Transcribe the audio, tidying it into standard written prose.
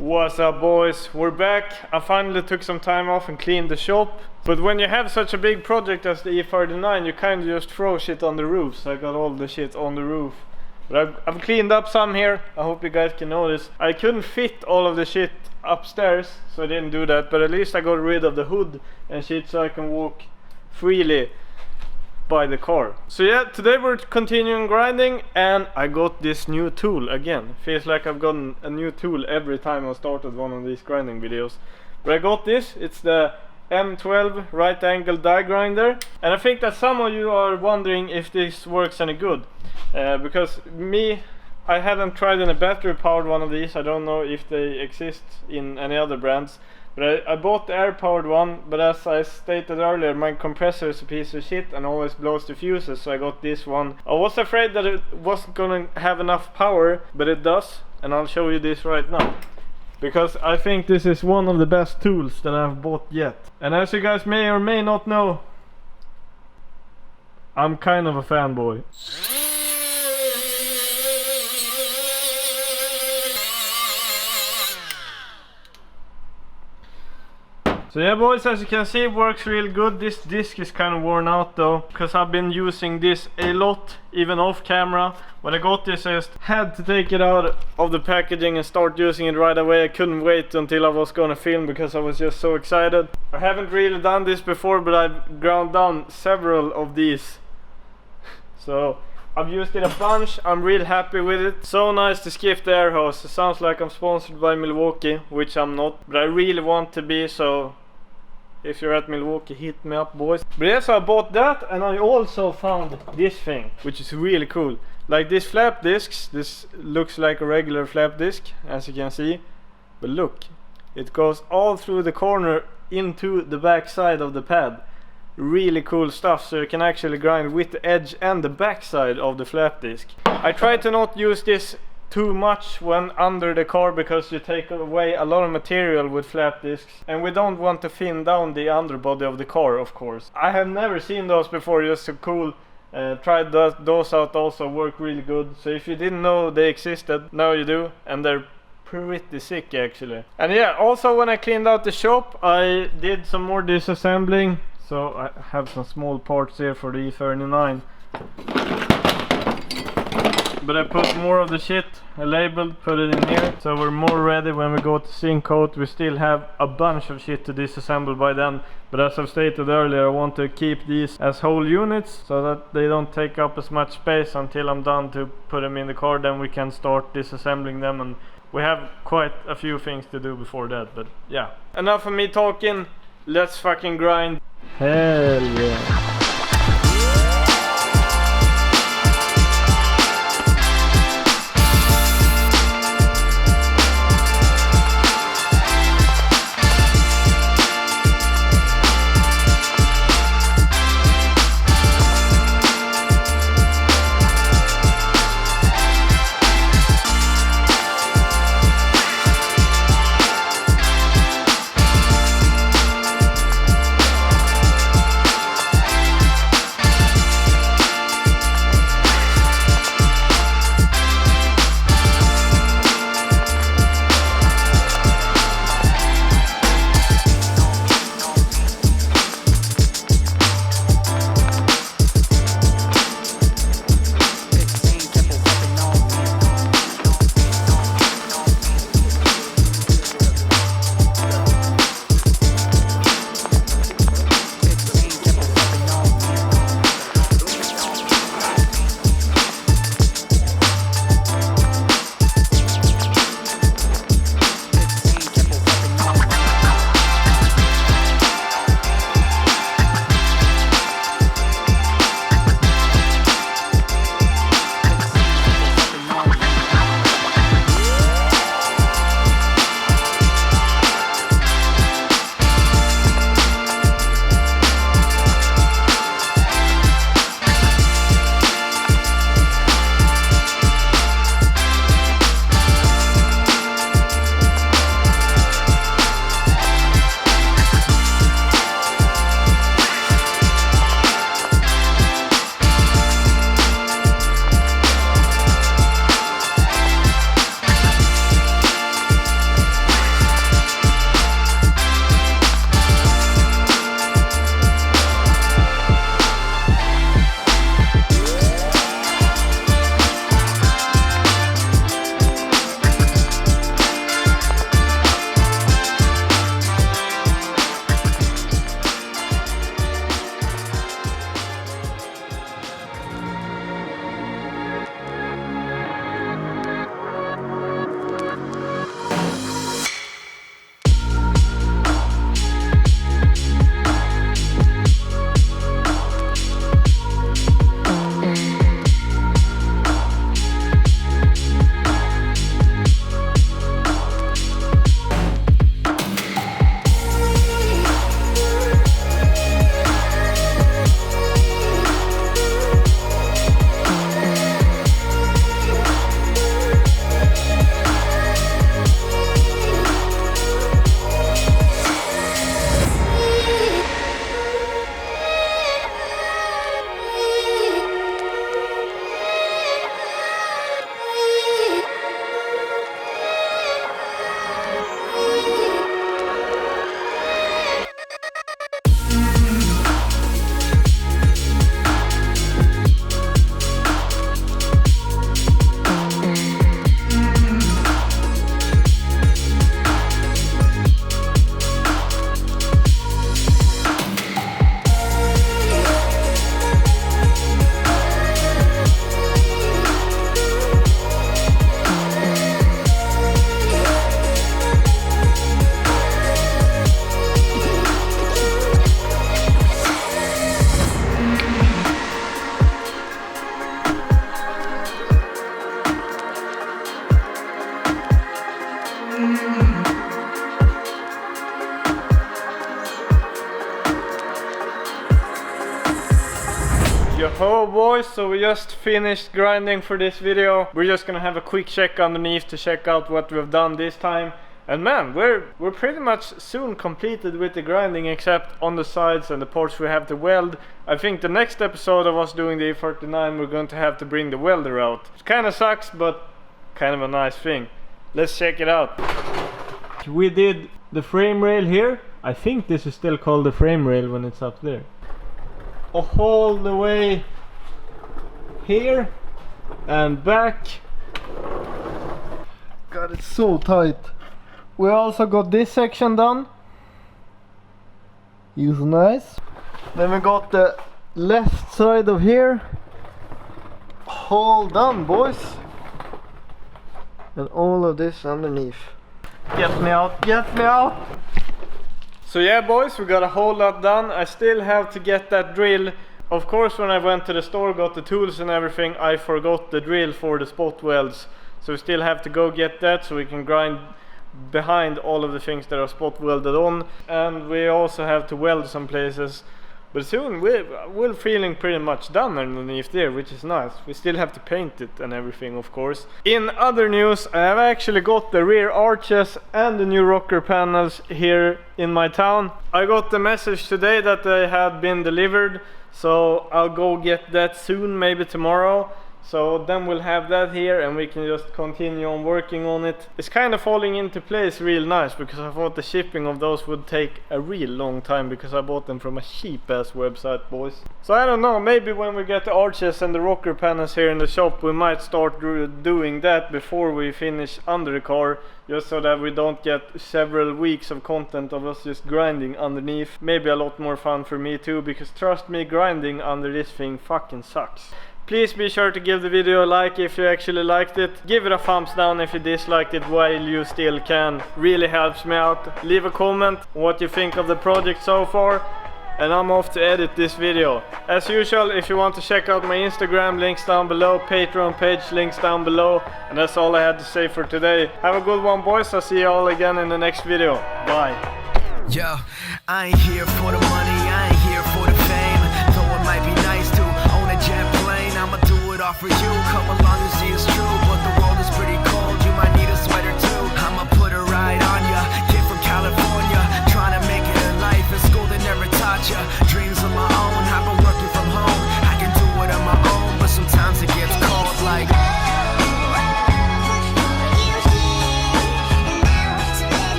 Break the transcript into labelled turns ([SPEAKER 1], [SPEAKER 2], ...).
[SPEAKER 1] What's up, boys? We're back. I finally took some time off and cleaned the shop. But when you have such a big project as the E39, you kind of just throw shit on the roof. So I got all the shit on the roof. But I've cleaned up some here. I hope you guys can notice. I couldn't fit all of the shit upstairs, so I didn't do that. But at least I got rid of the hood and shit so I can walk freely by the car. So yeah, today we're continuing grinding, and I got this new tool again. Feels like I've gotten a new tool every time I started one of these grinding videos. But I got this. It's the M12 right angle die grinder, and I think that some of you are wondering if this works any good, because I haven't tried any battery powered one of these. I don't know if they exist in any other brands. But I bought the air powered one, but as I stated earlier, my compressor is a piece of shit and always blows the fuses, so I got this one. I was afraid that it wasn't gonna have enough power, but it does, and I'll show you this right now. Because I think this is one of the best tools that I've bought yet. And as you guys may or may not know, I'm kind of a fanboy. So yeah, boys, as you can see, it works real good. This disc is kind of worn out though, because I've been using this a lot, even off camera. When I got this, I just had to take it out of the packaging and start using it right away. I couldn't wait until I was gonna film because I was just so excited. I haven't really done this before, but I've ground down several of these. So I've used it a bunch. I'm real happy with it. So nice to skip the air hose. It sounds like I'm sponsored by Milwaukee, which I'm not, but I really want to be, so if you're at Milwaukee, hit me up, boys. But yes, I bought that, and I also found this thing, which is really cool. Like these flap discs, this looks like a regular flap disc, as you can see. But look, it goes all through the corner into the back side of the pad. Really cool stuff, so you can actually grind with the edge and the back side of the flap disc. I try to not use this too much when under the car, because you take away a lot of material with flap discs, and we don't want to thin down the underbody of the car, of course. I have never seen those before, just so cool. Tried those out, also work really good. So if you didn't know they existed, now you do, and they're pretty sick actually. And yeah, also when I cleaned out the shop, I did some more disassembling. So I have some small parts here for the E39. But I put more of the shit, I labeled, put it in here. So we're more ready when we go to sync coat. We still have a bunch of shit to disassemble by then. But as I've stated earlier, I want to keep these as whole units, so that they don't take up as much space until I'm done to put them in the car. Then we can start disassembling them, and we have quite a few things to do before that. But yeah, enough of me talking, let's fucking grind. Hell yeah. Oh boys, so we just finished grinding for this video. We're just gonna have a quick check underneath to check out what we've done this time. And man, we're pretty much soon completed with the grinding, except on the sides and the parts we have to weld. I think the next episode of us doing the E39 we're going to have to bring the welder out. It kinda sucks, but kind of a nice thing. Let's check it out. We did the frame rail here. I think this is still called the frame rail when it's up there. All the way here and back. God, it's so tight. We also got this section done. It's nice. Then we got the left side of here. All done, boys. And all of this underneath. Get me out, get me out! So yeah boys, we got a whole lot done. I still have to get that drill. Of course, when I went to the store, got the tools and everything, I forgot the drill for the spot welds. So we still have to go get that so we can grind behind all of the things that are spot welded on. And we also have to weld some places. But soon we're feeling pretty much done underneath there, which is nice. We still have to paint it and everything, of course. In other news, I have actually got the rear arches and the new rocker panels here in my town. I got the message today that they had been delivered, so I'll go get that soon, maybe tomorrow. So then we'll have that here and we can just continue on working on it. It's kind of falling into place real nice, because I thought the shipping of those would take a real long time because I bought them from a cheap ass website, boys. So I don't know, maybe when we get the arches and the rocker panels here in the shop, we might start doing that before we finish under the car, just so that we don't get several weeks of content of us just grinding underneath. Maybe a lot more fun for me too, because trust me, grinding under this thing fucking sucks. Please be sure to give the video a like if you actually liked it. Give it a thumbs down if you disliked it while you still can. Really helps me out. Leave a comment on what you think of the project so far. And I'm off to edit this video. As usual, if you want to check out my Instagram, links down below. Patreon page, links down below. And that's all I had to say for today. Have a good one, boys. I'll see you all again in the next video. Bye.
[SPEAKER 2] Yo, I ain't here for the money, I ain't here for the fame. Though it might be nice to own a jet plane, I'ma do it all for you. Come along and see it's true.